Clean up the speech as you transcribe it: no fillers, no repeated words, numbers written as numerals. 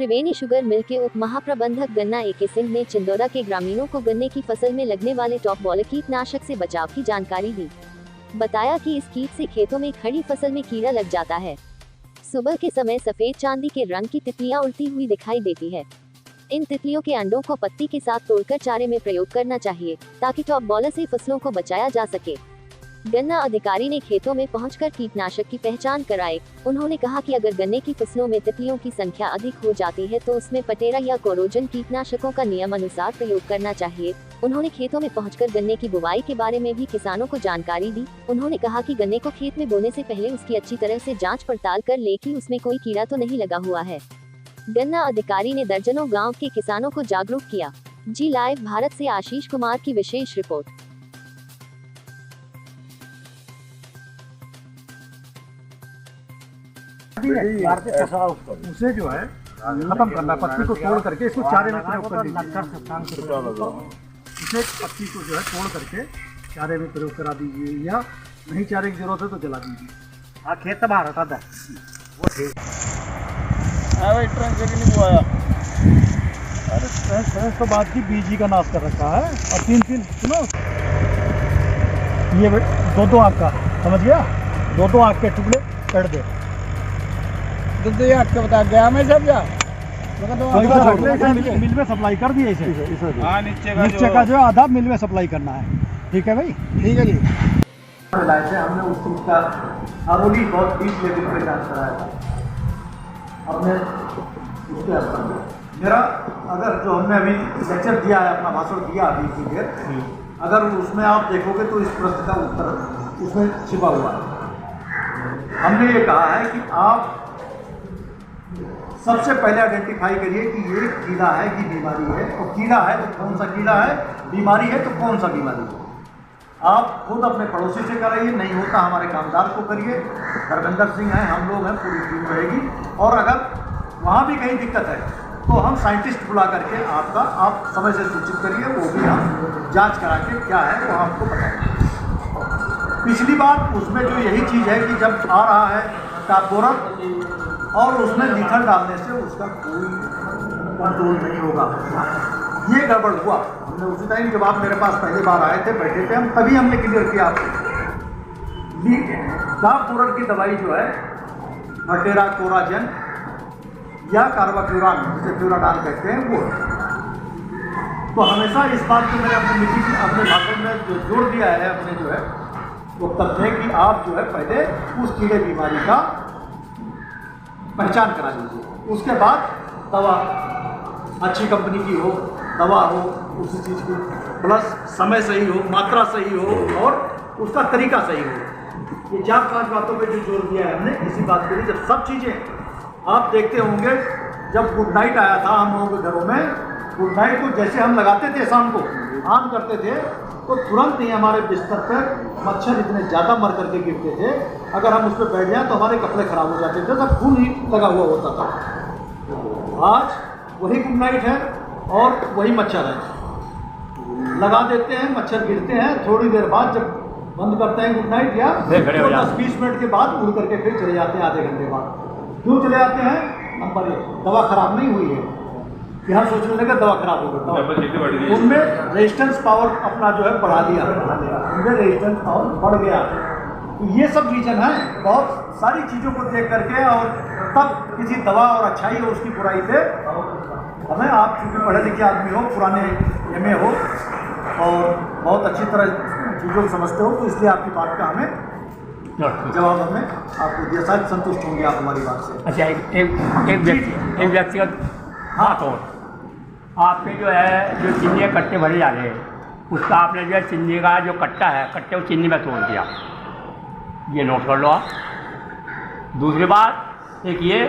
त्रिवेणी sugar mill के उप महाप्रबंधक गन्ना ए.के. सिंह ने चिंदौरा के ग्रामीणों को गन्ने की फसल में लगने वाले टॉप बॉलर कीटनाशक से बचाव की जानकारी दी। बताया कि इस कीट से खेतों में खड़ी फसल में कीड़ा लग जाता है। सुबह के समय सफेद चांदी के रंग की तितलियां उड़ती हुई दिखाई देती है। इन तितलियों के अंडों को पत्ती के साथ तोड़कर चारे में प्रयोग करना चाहिए ताकि टॉप बॉलर से फसलों को बचाया जा सके। गन्ना अधिकारी ने खेतों में पहुंचकर कीटनाशक की पहचान कराई। उन्होंने कहा कि अगर गन्ने की फसलों में तितलियों की संख्या अधिक हो जाती है तो उसमें पटेरा या कोरोजन कीटनाशकों का नियम अनुसार प्रयोग करना चाहिए। उन्होंने खेतों में पहुंचकर गन्ने की बुवाई के बारे में भी किसानों को जानकारी दी। उन्होंने कहा कि गन्ने को खेत में बोने से पहले उसकी अच्छी तरह से जाँच पड़ताल कर ले कि उसमें कोई कीड़ा तो नहीं लगा हुआ है। गन्ना अधिकारी ने दर्जनों गाँव के किसानों को जागरूक किया। जी लाइव भारत से आशीष कुमार की विशेष रिपोर्ट। उसे जो है खत्म करना, पत्ती को तोड़ करके इसको चारे में प्रयोग कर दीजिए। इसे पत्ती को जो है तोड़ करके चारे में प्रयोग करा दीजिए, या नहीं चारे की जरूरत है तो जला दीजिए। हाँ, खेत बाहर हटा था वो ठीक है भाई। ट्रेन से नहीं हुआ, अरे ट्रेन तो बात की बीजी का नाश कर रखा है। और तीन सुनो, ये दो आँख का समझ गया, दो आँख के टुकड़े कर दे। दूध आठ के बता गया मैं सब जा मिल में सप्लाई कर दिए इसे। नीचे का जो आधा मिल में सप्लाई करना है। ठीक है भाई, ठीक है जी। हमने उस चीज का आरोली बहुत डीप लेवल पे जांच कराया था अपने उसके स्तर पर। मेरा अगर जो हमने अभी लेक्चर दिया है, अपना भाषण दिया अभी की देर, अगर उसमें आप देखोगे तो इस प्रश्न का उत्तर उसमें छिपा हुआ है। हमने ये कहा है कि आप सबसे पहले आइडेंटिफाई करिए कि ये कीड़ा है कि बीमारी है, और कीड़ा है तो कौन सा कीड़ा है, बीमारी है तो कौन सा बीमारी है। आप खुद अपने पड़ोसी से कराइए, नहीं होता हमारे कामदार को करिए। धर्मेंद्र सिंह हैं, हम लोग हैं, पूरी टीम रहेगी। और अगर वहाँ भी कहीं दिक्कत है तो हम साइंटिस्ट बुला करके आप समय से सूचित करिए, वो भी हम जाँच करा के क्या है वो आपको बताएंगे। पिछली बार उसमें जो यही चीज़ है कि जब आ रहा है टापोरन और उसमें लीथल डालने से उसका कोई कंट्रोल नहीं होगा, ये गड़बड़ हुआ। हमने उसी टाइम जब आप मेरे पास पहली बार आए थे, बैठे थे, हम तभी हमने क्लियर किया आपको। टापोरन की दवाई जो है पटेरा, कोराजन या कार्बाक्यूरान, जिसे फ्यूराडान कहते हैं, वो है। तो हमेशा इस बात को मैंने अपनी मीटिंग अपने भाषण में जो जोड़ दिया है अपने जो है वक्तव्य में कि आप जो है पहले उस कीड़े बीमारी का पहचान करा दीजिए। उसके बाद दवा अच्छी कंपनी की हो, दवा हो उसी चीज़ की, प्लस समय सही हो, मात्रा सही हो और उसका तरीका सही हो। ये 4-5 बातों पे जो जोर दिया है हमने, इसी बात के लिए। जब सब चीज़ें आप देखते होंगे, जब गुड नाइट आया था हम लोगों के घरों में, गुड नाइट को जैसे हम लगाते थे शाम को, ऑन करते थे, तो तुरंत ही हमारे बिस्तर पर मच्छर इतने ज़्यादा मर करके गिरते थे। अगर हम उस पर बैठ जाएँ तो हमारे कपड़े खराब हो जाते थे, सब खून ही लगा हुआ होता था। आज वही गुड नाइट है और वही मच्छर है, लगा देते हैं, मच्छर गिरते हैं, थोड़ी देर बाद जब बंद करते हैं गुड नाइट या तो 10-20 मिनट के बाद उड़ करके फिर चले जाते हैं, आधे घंटे बाद। क्यों चले जाते हैं? नंबर 1, दवा खराब नहीं हुई है कि हम सोचने लगे दवा खराब हो गई। उनमें रेजिस्टेंस पावर अपना जो है बढ़ा दिया, उनमें रेजिस्टेंस पावर बढ़ गया। तो ये सब रीजन है, बहुत सारी चीज़ों को देख करके, और तब किसी दवा और अच्छाई हो उसकी बुराई पे हमें, आप चूँकि पढ़े लिखे आदमी हो, पुराने MA हो और बहुत अच्छी तरह चीज़ों को समझते हो, तो इसलिए आपकी बात का हमें जवाब हमें आपको दिया। शायद संतुष्ट होंगे आप हमारी बात से। अच्छा, एक व्यक्तिगत हाँ, तो आपके जो है जो चीनी के कट्टे भरे जा रहे हैं, उसका आपने जो है चीनी का जो कट्टा है, कट्टे को चीनी में तोड़ दिया, ये नोट कर लो आप। दूसरी बात एक ये